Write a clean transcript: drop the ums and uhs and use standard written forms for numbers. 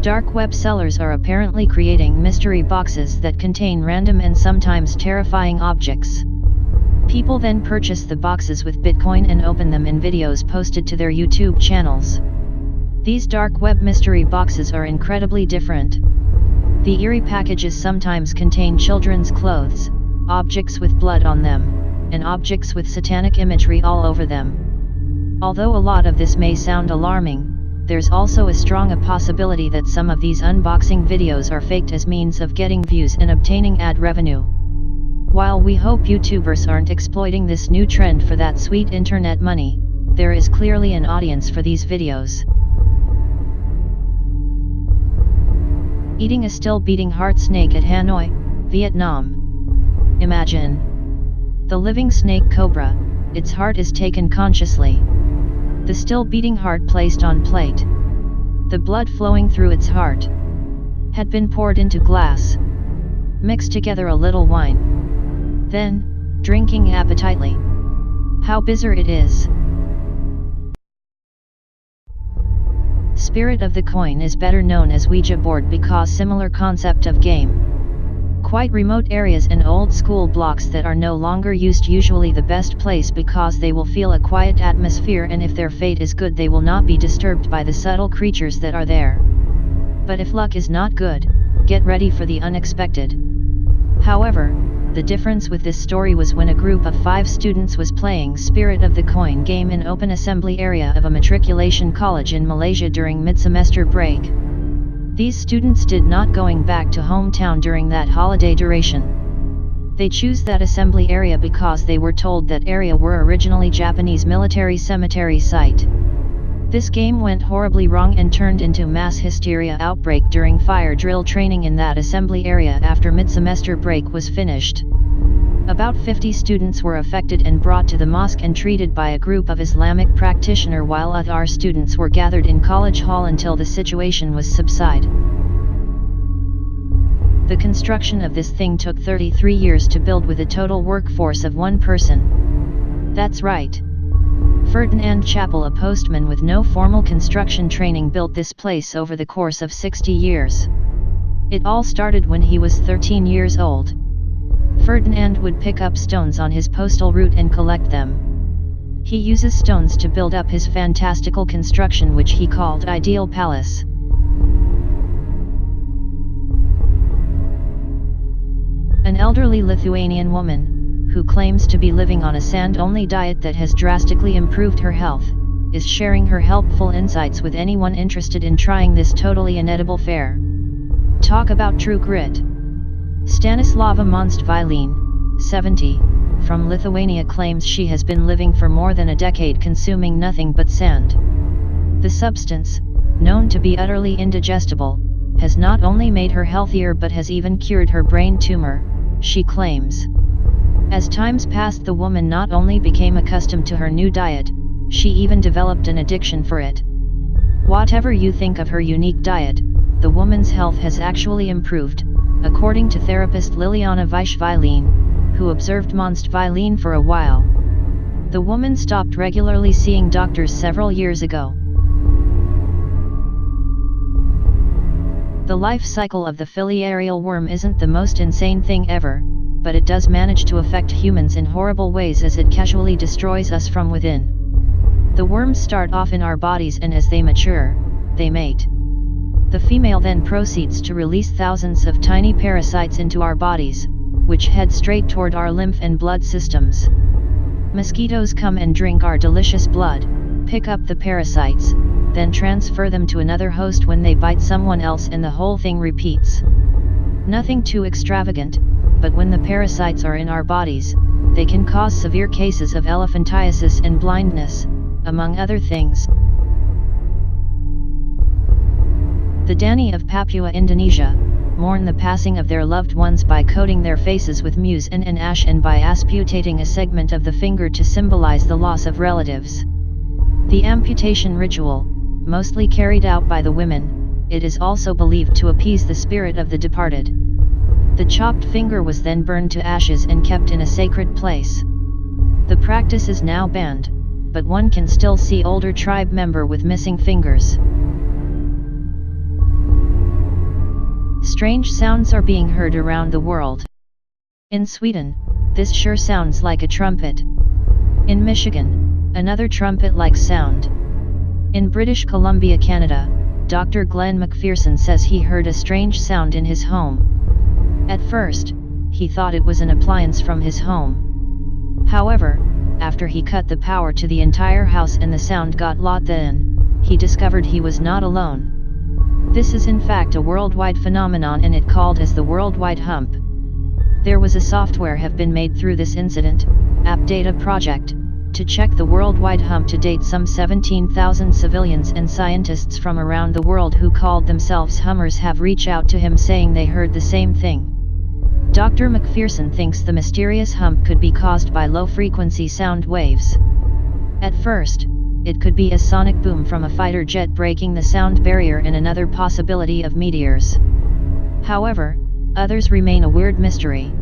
Dark web sellers are apparently creating mystery boxes that contain random and sometimes terrifying objects. People then purchase the boxes with Bitcoin and open them in videos posted to their YouTube channels. These dark web mystery boxes are incredibly different. The eerie packages sometimes contain children's clothes, objects with blood on them, and objects with satanic imagery all over them. Although a lot of this may sound alarming, there's also a strong possibility that some of these unboxing videos are faked as means of getting views and obtaining ad revenue. While we hope YouTubers aren't exploiting this new trend for that sweet internet money, there is clearly an audience for these videos. Eating a still beating heart snake at Hanoi, Vietnam. Imagine the living snake cobra, its heart is taken consciously. The still beating heart placed on plate. The blood flowing through its heart had been poured into glass. Mixed together a little wine. Then, drinking appetitely. How bizarre it is. Spirit of the coin is better known as Ouija board because similar concept of game. Quite remote areas and old school blocks that are no longer used usually the best place because they will feel a quiet atmosphere, and if their fate is good they will not be disturbed by the subtle creatures that are there. But if luck is not good, get ready for the unexpected. However, the difference with this story was when a group of 5 students was playing Spirit of the Coin game in open assembly area of a matriculation college in Malaysia during mid-semester break. These students did not going back to hometown during that holiday duration. They choose that assembly area because they were told that area were originally Japanese military cemetery site. This game went horribly wrong and turned into mass hysteria outbreak during fire drill training in that assembly area after mid-semester break was finished. About 50 students were affected and brought to the mosque and treated by a group of Islamic practitioner while other students were gathered in college hall until the situation was subside. The construction of this thing took 33 years to build with a total workforce of 1 person. That's right. Ferdinand Chappell, a postman with no formal construction training, built this place over the course of 60 years. It all started when he was 13 years old. Ferdinand would pick up stones on his postal route and collect them. He uses stones to build up his fantastical construction which he called Ideal Palace. An elderly Lithuanian woman, who claims to be living on a sand-only diet that has drastically improved her health, is sharing her helpful insights with anyone interested in trying this totally inedible fare. Talk about true grit. Stanislava Monstvilene, 70, from Lithuania claims she has been living for more than a decade consuming nothing but sand. The substance, known to be utterly indigestible, has not only made her healthier but has even cured her brain tumor, she claims. As times passed, the woman not only became accustomed to her new diet, she even developed an addiction for it. Whatever you think of her unique diet, the woman's health has actually improved, according to therapist Liliana Vaishvilene, who observed Monstvilene for a while. The woman stopped regularly seeing doctors several years ago. The life cycle of the filarial worm isn't the most insane thing ever, but it does manage to affect humans in horrible ways as it casually destroys us from within. The worms start off in our bodies and as they mature, they mate. The female then proceeds to release thousands of tiny parasites into our bodies, which head straight toward our lymph and blood systems. Mosquitoes come and drink our delicious blood, pick up the parasites, then transfer them to another host when they bite someone else, and the whole thing repeats. Nothing too extravagant, but when the parasites are in our bodies, they can cause severe cases of elephantiasis and blindness, among other things. The Dani of Papua, Indonesia, mourn the passing of their loved ones by coating their faces with mucin and ash and by amputating a segment of the finger to symbolize the loss of relatives. The amputation ritual, mostly carried out by the women, it is also believed to appease the spirit of the departed. The chopped finger was then burned to ashes and kept in a sacred place. The practice is now banned, but one can still see older tribe member with missing fingers. Strange sounds are being heard around the world. In Sweden, this sure sounds like a trumpet. In Michigan, another trumpet-like sound. In British Columbia, Canada, Dr. Glenn McPherson says he heard a strange sound in his home. At first, he thought it was an appliance from his home. However, after he cut the power to the entire house and the sound got louder, then he discovered he was not alone. This is in fact a worldwide phenomenon, and it called as the worldwide hump. There was a software have been made through this incident, App Data Project, to check the worldwide hump. To date, some 17,000 civilians and scientists from around the world who called themselves Hummers have reached out to him saying they heard the same thing. Dr. McPherson thinks the mysterious hump could be caused by low-frequency sound waves. At first, it could be a sonic boom from a fighter jet breaking the sound barrier, and another possibility of meteors. However, others remain a weird mystery.